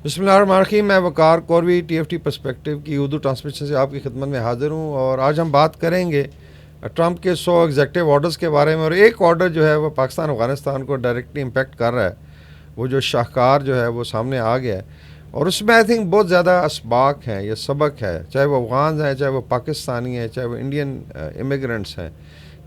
بسم اللہ الرحمن الرحیم. میں وقار کوروی ٹی ایف ٹی پرسپیکٹیو کی اردو ٹرانسمیشن سے آپ کی خدمت میں حاضر ہوں، اور آج ہم بات کریں گے ٹرمپ کے 100 ایگزیکٹو آرڈرز کے بارے میں. اور ایک آرڈر جو ہے وہ پاکستان افغانستان کو ڈائریکٹلی امپیکٹ کر رہا ہے، وہ جو شاہکار جو ہے وہ سامنے آ گیا ہے، اور اس میں آئی تھنک بہت زیادہ اسباق ہیں، یہ سبق ہے، چاہے وہ افغان ہیں، چاہے وہ پاکستانی ہیں، چاہے وہ انڈین امیگرنٹس ہیں،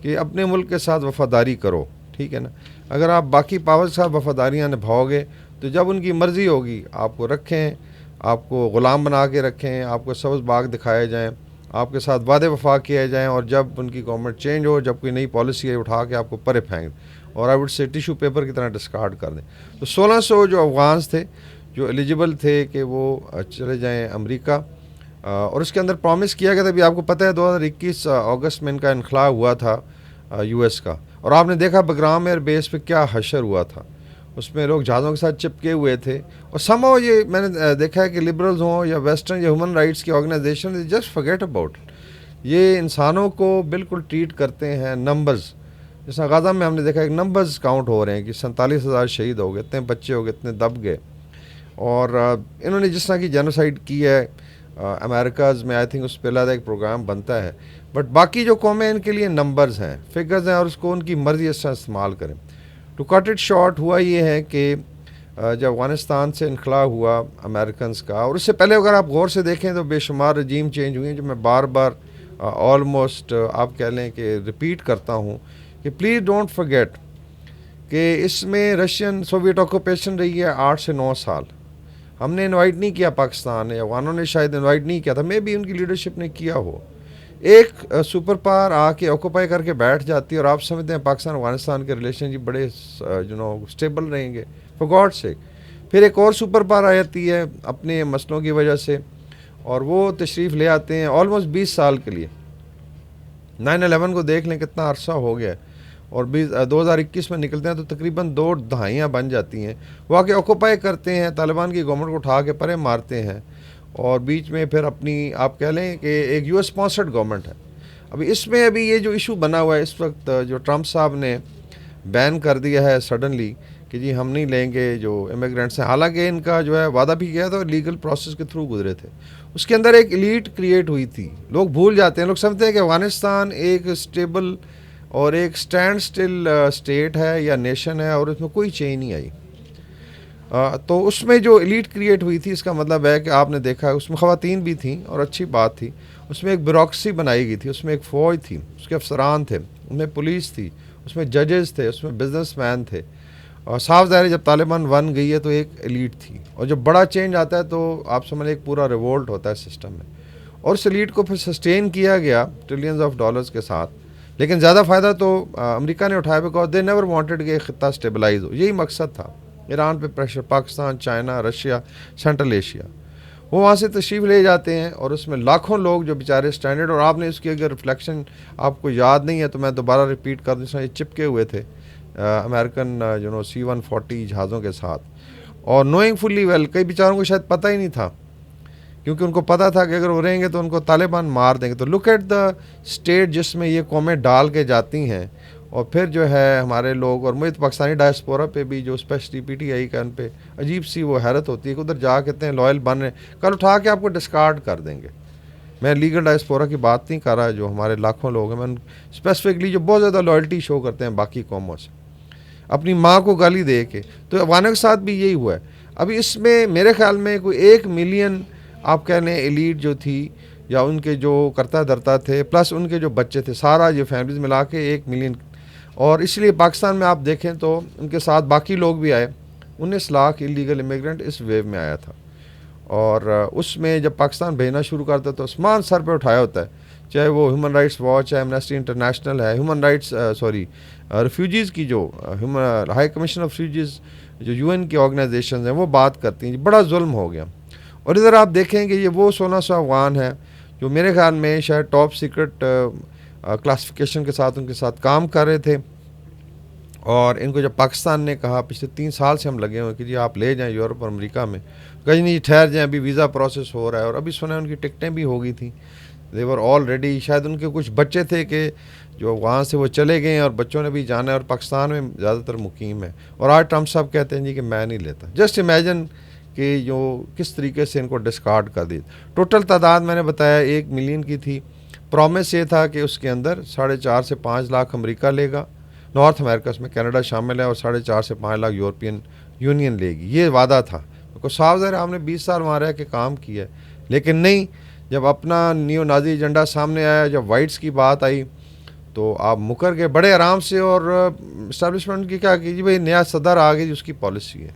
کہ اپنے ملک کے ساتھ وفاداری کرو. ٹھیک ہے نا؟ اگر آپ باقی پاور کے ساتھ وفاداریاں نبھاؤ گے تو جب ان کی مرضی ہوگی آپ کو رکھیں، آپ کو غلام بنا کے رکھیں، آپ کو سبز باغ دکھائے جائیں، آپ کے ساتھ وعدے وفا کیے جائیں، اور جب ان کی گورنمنٹ چینج ہو، جب کوئی نئی پالیسی ہے، اٹھا کے آپ کو پرے پھینک دیں اور I would say tissue paper کی طرح ڈسکارڈ کر دیں. تو 1600 جو افغانس تھے جو ایلیجیبل تھے کہ وہ چلے جائیں امریکہ، اور اس کے اندر پرومس کیا گیا تھا. ابھی آپ کو پتہ ہے 2021 اگست میں ان کا انخلاء ہوا تھا یو ایس کا، اور آپ نے دیکھا بگرام ایئر بیس پہ کیا حشر ہوا تھا. اس میں لوگ جہازوں کے ساتھ چپکے ہوئے تھے، اور سمہاؤ یہ میں نے دیکھا ہے کہ لبرلز ہوں یا ویسٹرن یا ہیومن رائٹس کی آرگنائزیشن جسٹ فرگیٹ اباؤٹ، یہ انسانوں کو بالکل ٹریٹ کرتے ہیں نمبرز. جس طرح غزہ میں ہم نے دیکھا کہ نمبرز کاؤنٹ ہو رہے ہیں کہ 47,000 شہید ہو گئے، اتنے بچے ہو گئے، اتنے دب گئے. اور انہوں نے جس طرح کی جینوسائڈ کی ہے امریکاز میں، آئی تھنک اس پہ علیحدہ ایک پروگرام بنتا ہے. بٹ باقی جو قومیں ان کے لیے نمبرز ہیں، فگرز ہیں، اور اس کو ان کی مرضی اس طرح استعمال کریں. ٹو کٹ اٹ شارٹ ہوا یہ ہے کہ جب افغانستان سے انخلاء ہوا امریکنز کا، اور اس سے پہلے اگر آپ غور سے دیکھیں تو بے شمار رجیم چینج ہوئے ہیں، جو میں بار بار آلموسٹ آپ کہہ لیں کہ ریپیٹ کرتا ہوں کہ پلیز ڈونٹ فرگیٹ کہ اس میں رشین سوویٹ آکوپیشن رہی ہے 8 سے 9 سال. ہم نے انوائٹ نہیں کیا پاکستان نے، افغانوں نے شاید انوائٹ نہیں کیا تھا، میں بھی ان کی لیڈرشپ نے کیا ہو. ایک سپر پاور آ کے آکوپائی کر کے بیٹھ جاتی ہے، اور آپ سمجھتے ہیں پاکستان افغانستان کے ریلیشن جی بڑے اسٹیبل رہیں گے. فار گاڈ سیک پھر ایک اور سپر پاور آ جاتی ہے اپنے مسئلوں کی وجہ سے، اور وہ تشریف لے آتے ہیں آلموسٹ 20 سال کے لیے. 9/11 کو دیکھ لیں کتنا عرصہ ہو گیا ہے، اور 2021 میں نکلتے ہیں تو تقریباً 2 دہائیاں بن جاتی ہیں. وہ آ کے آکوپائی کرتے ہیں، طالبان کی گورنمنٹ کو اٹھا کے پرے مارتے ہیں، اور بیچ میں پھر اپنی آپ کہہ لیں کہ ایک یو ایس اسپانسرڈ گورنمنٹ ہے. اس میں یہ جو ایشو بنا ہوا ہے اس وقت، جو ٹرمپ صاحب نے بین کر دیا ہے سڈنلی کہ جی ہم نہیں لیں گے جو امیگرینٹس ہیں، حالانکہ ان کا جو ہے وعدہ بھی کیا تھا اور لیگل پروسیس کے تھرو گزرے تھے. اس کے اندر ایک ایلیٹ کریٹ ہوئی تھی. لوگ بھول جاتے ہیں، لوگ سمجھتے ہیں کہ افغانستان ایک اسٹیبل اور ایک سٹینڈ سٹل اسٹیٹ ہے یا نیشن ہے، اور اس میں کوئی چینج نہیں آئی. تو اس میں جو ایلیٹ کریٹ ہوئی تھی، اس کا مطلب ہے کہ آپ نے دیکھا اس میں خواتین بھی تھیں، اور اچھی بات تھی. اس میں ایک بیوروکریسی بنائی گئی تھی، اس میں ایک فوج تھی، اس کے افسران تھے، اس میں پولیس تھی، اس میں ججز تھے، اس میں بزنس مین تھے. اور صاف ظاہر ہے جب طالبان ون گئی ہے تو ایک ایلیٹ تھی، اور جب بڑا چینج آتا ہے تو آپ سمجھ ایک پورا ریوولٹ ہوتا ہے سسٹم میں. اور اس ایلیٹ کو پھر سسٹین کیا گیا ٹریلینز آف ڈالرز کے ساتھ. لیکن زیادہ فائدہ تو امریکہ نے اٹھایا، بیکاز دے نیور وانٹڈ کہ خطہ اسٹیبلائز ہو. یہی مقصد تھا. ایران پہ pressure, Pakistan, China, Russia, central Asia, وہ وہاں سے تشریف لے جاتے ہیں، اور اس میں لاکھوں لوگ جو بیچارے اسٹینڈرڈ، اور آپ نے اس کی اگر ریفلیکشن آپ کو یاد نہیں ہے تو میں دوبارہ ریپیٹ کر دوں، یہ چپکے ہوئے تھے امریکن C-140 جہازوں کے ساتھ. اور نوئنگ فلی ویل کئی بیچاروں کو شاید پتہ ہی نہیں تھا، کیونکہ ان کو پتہ تھا کہ اگر وہ رہیں گے تو ان کو طالبان مار دیں گے. تو لک ایٹ دا اسٹیٹ جس میں یہ قومیں ڈال کے جاتی ہیں. اور پھر جو ہے ہمارے لوگ، اور مجھے پاکستانی ڈائسپورا پہ بھی جو اسپیشلی PTI کا ان پہ عجیب سی وہ حیرت ہوتی ہے کہ ادھر جا کہتے ہیں لائل بن رہے ہیں، کل اٹھا کے آپ کو ڈسکارڈ کر دیں گے. میں لیگل ڈائسپورا کی بات نہیں کر رہا، جو ہمارے لاکھوں لوگ ہیں، میں اسپیسیفکلی جو بہت زیادہ لائلٹی شو کرتے ہیں باقی قوموں سے، اپنی ماں کو گالی دے کے. تو افغانوں کے ساتھ بھی یہی ہوا ہے. ابھی اس میں میرے خیال میں کوئی 1 ملین آپ کہہ لیں ایلیٹ جو تھی، یا ان کے جو کرتا دھرتا تھے، پلس ان کے جو بچے تھے، سارا یہ فیملیز ملا کے 1 ملین. اور اس لیے پاکستان میں آپ دیکھیں تو ان کے ساتھ باقی لوگ بھی آئے. 19 لاکھ انلیگل امیگرنٹ اس ویو میں آیا تھا. اور اس میں جب پاکستان بھیجنا شروع کرتا ہے تو آسمان سر پہ اٹھایا ہوتا ہے، چاہے وہ ہیومن رائٹس واچ ہے، ایمنسٹی انٹرنیشنل ہے، ہیومن رائٹس ریفیوجیز کی جو ہائی کمیشن آف ریفیوجیز جو UN کی آرگنائزیشنز ہیں وہ بات کرتی ہیں بڑا ظلم ہو گیا. اور ادھر آپ دیکھیں کہ یہ وہ 1600 افغان ہیں جو میرے خیال میں شاید ٹاپ سیکرٹ کلاسیفیکیشن کے ساتھ ان کے ساتھ کام کر رہے تھے. اور ان کو جب پاکستان نے کہا پچھلے 3 سال سے ہم لگے ہوئے کہ جی آپ لے جائیں یورپ اور امریکہ میں، کہیں نہیں ٹھہر جائیں، ابھی ویزا پروسیس ہو رہا ہے. اور ابھی سنا ہے ان کی ٹکٹیں بھی ہو گئی تھیں، دیور آلریڈی. شاید ان کے کچھ بچے تھے کہ جو وہاں سے وہ چلے گئے ہیں، اور بچوں نے بھی جانا ہے، اور پاکستان میں زیادہ تر مقیم ہے. اور آج ٹرمپ صاحب کہتے ہیں جی کہ میں نہیں لیتا. جسٹ امیجن کہ جو کس طریقے سے ان کو ڈسکارڈ کر دی. ٹوٹل تعداد میں نے بتایا 1 ملین کی تھی. پرومس یہ تھا کہ اس کے اندر 4.5 سے 5 لاکھ امریکہ لے گا, نارتھ امریکہ اس میں کینیڈا شامل ہے, اور 4.5 سے 5 لاکھ یورپین یونین لے گی. یہ وعدہ تھا. کو صاف ظاہر ہم نے 20 سال وہاں رہ کے کام کیا ہے, لیکن نہیں, جب اپنا نیو نازی ایجنڈا سامنے آیا, جب وائٹس کی بات آئی تو آپ مکر گئے بڑے آرام سے, اور اسٹیبلشمنٹ کی کیا کہ جی بھائی نیا صدر آ گئی, جس کی پالیسی ہے.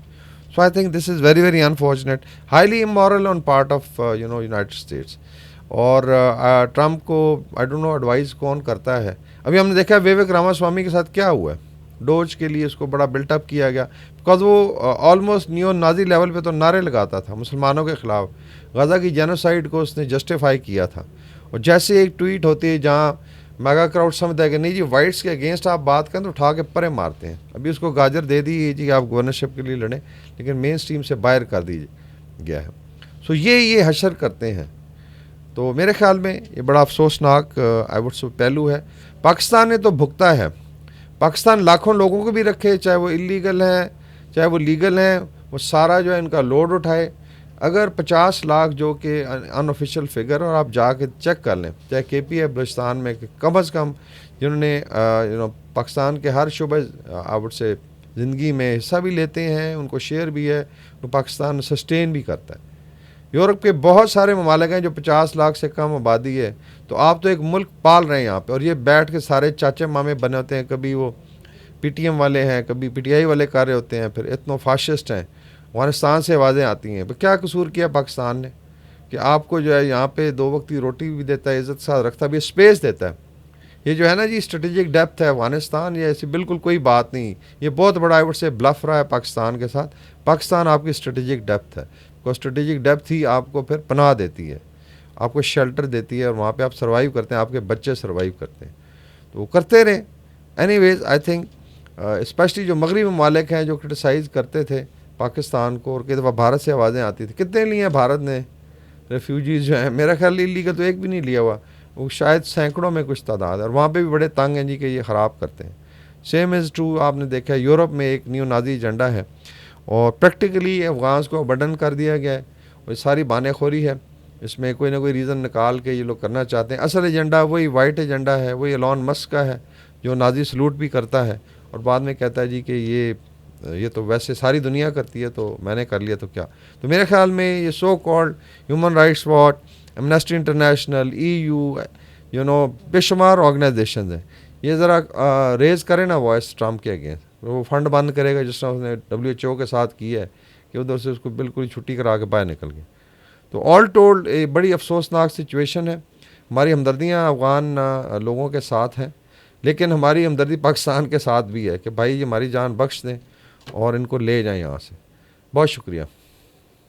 So I think this is very very unfortunate, highly immoral on part of United States. اور ٹرمپ کو آئی ڈونٹ نو ایڈوائز کون کرتا ہے. ابھی ہم نے دیکھا ویوک راماسوامی کے ساتھ کیا ہوا ہے, ڈوج کے لیے اس کو بڑا بلٹ اپ کیا گیا, بیکاز وہ آلموسٹ نیو نازی لیول پہ تو نعرے لگاتا تھا مسلمانوں کے خلاف. غزہ کی جینوسائیڈ کو اس نے جسٹیفائی کیا تھا, اور جیسے ایک ٹویٹ ہوتی ہے جہاں میگا کراؤڈ سمجھتا ہے کہ نہیں جی وائٹس کے اگینسٹ آپ بات کریں تو اٹھا کے پرے مارتے ہیں. ابھی اس کو گاجر دے دی جی آپ گورنرشپ کے لیے لڑیں, لیکن مین اسٹریم سے باہر کر دی گیا ہے. سو یہ حشر کرتے ہیں. تو میرے خیال میں یہ بڑا افسوسناک آئی وڈ سے پہلو ہے. پاکستان نے تو بھگتا ہے. پاکستان لاکھوں لوگوں کو بھی رکھے, چاہے وہ انلیگل ہیں چاہے وہ لیگل ہیں, وہ سارا جو ہے ان کا لوڈ اٹھائے. اگر 50 لاکھ جو کہ ان آفیشیل فگر, اور آپ جا کے چیک کر لیں چاہے کے پی ہے بلوچستان میں, کہ کم از کم جنہوں نے پاکستان کے ہر شعبہ آئی وڈ سے زندگی میں حصہ بھی لیتے ہیں, ان کو شیئر بھی ہے, تو پاکستان سسٹین بھی کرتا ہے. یورپ کے بہت سارے ممالک ہیں جو 50 لاکھ سے کم آبادی ہے, تو آپ تو ایک ملک پال رہے ہیں یہاں پہ, اور یہ بیٹھ کے سارے چاچے مامے بنے ہوتے ہیں. کبھی وہ پی ٹی ایم والے ہیں, کبھی پی ٹی آئی والے کر رہے ہوتے ہیں, پھر اتنو فاشسٹ ہیں. افغانستان سے آوازیں آتی ہیں. کیا قصور کیا پاکستان نے کہ آپ کو جو ہے یہاں پہ 2 وقت کی روٹی بھی دیتا ہے, عزت ساتھ رکھتا بھی, اسپیس دیتا ہے. یہ جو ہے نا جی اسٹریٹجک ڈیپتھ ہے افغانستان, یہ ایسی بالکل کوئی بات نہیں. یہ بہت بڑا ایوٹ سے بلف رہا ہے پاکستان کے ساتھ. پاکستان آپ کی اسٹریٹجک ڈیپتھ ہے, کو اسٹریٹجک ڈیپتھ ہی آپ کو پھر پناہ دیتی ہے, آپ کو شیلٹر دیتی ہے, اور وہاں پہ آپ سروائیو کرتے ہیں, آپ کے بچے سروائیو کرتے ہیں. تو وہ کرتے رہیں. Anyways I think especially جو مغربی ممالک ہیں جو کرٹیسائز کرتے تھے پاکستان کو, اور کئی دفعہ بھارت سے آوازیں آتی تھیں, کتنے لیے ہیں بھارت نے ریفیوجیز جو ہیں, میرا خیال لیگل تو ایک بھی نہیں لیا ہوا, وہ شاید سینکڑوں میں کچھ تعداد ہے, اور وہاں پہ بھی بڑے تنگ ہیں جی کہ یہ خراب کرتے ہیں. سیم از ٹرو, آپ نے دیکھا ہے یورپ میں ایک نیو نازی ایجنڈا ہے, اور پریکٹیکلی افغانس کو ابنڈن کر دیا گیا ہے, اور ساری بانے خوری ہے. اس میں کوئی نہ کوئی ریزن نکال کے یہ لوگ کرنا چاہتے ہیں. اصل ایجنڈا وہی وائٹ ایجنڈا ہے, وہی ایلون مسک کا ہے, جو نازی سلوٹ بھی کرتا ہے, اور بعد میں کہتا ہے جی کہ یہ تو ویسے ساری دنیا کرتی ہے تو میں نے کر لیا تو کیا. تو میرے خیال میں یہ so called human rights watch, Amnesty international, EU, بے شمار آرگنائزیشنز ہیں, یہ ذرا ریز کریں نا وائس ٹرمپ کے اگینسٹ. وہ فنڈ بند کرے گا جس طرح اس نے WHO کے ساتھ کیا ہے, کہ ادھر سے اس کو بالکل چھٹی کرا کے باہر نکل گئے. تو آل ٹولڈ یہ بڑی افسوسناک سچویشن ہے. ہماری ہمدردیاں افغان لوگوں کے ساتھ ہیں, لیکن ہماری ہمدردی پاکستان کے ساتھ بھی ہے کہ بھائی یہ ہماری جان بخش دیں اور ان کو لے جائیں یہاں سے. بہت شکریہ.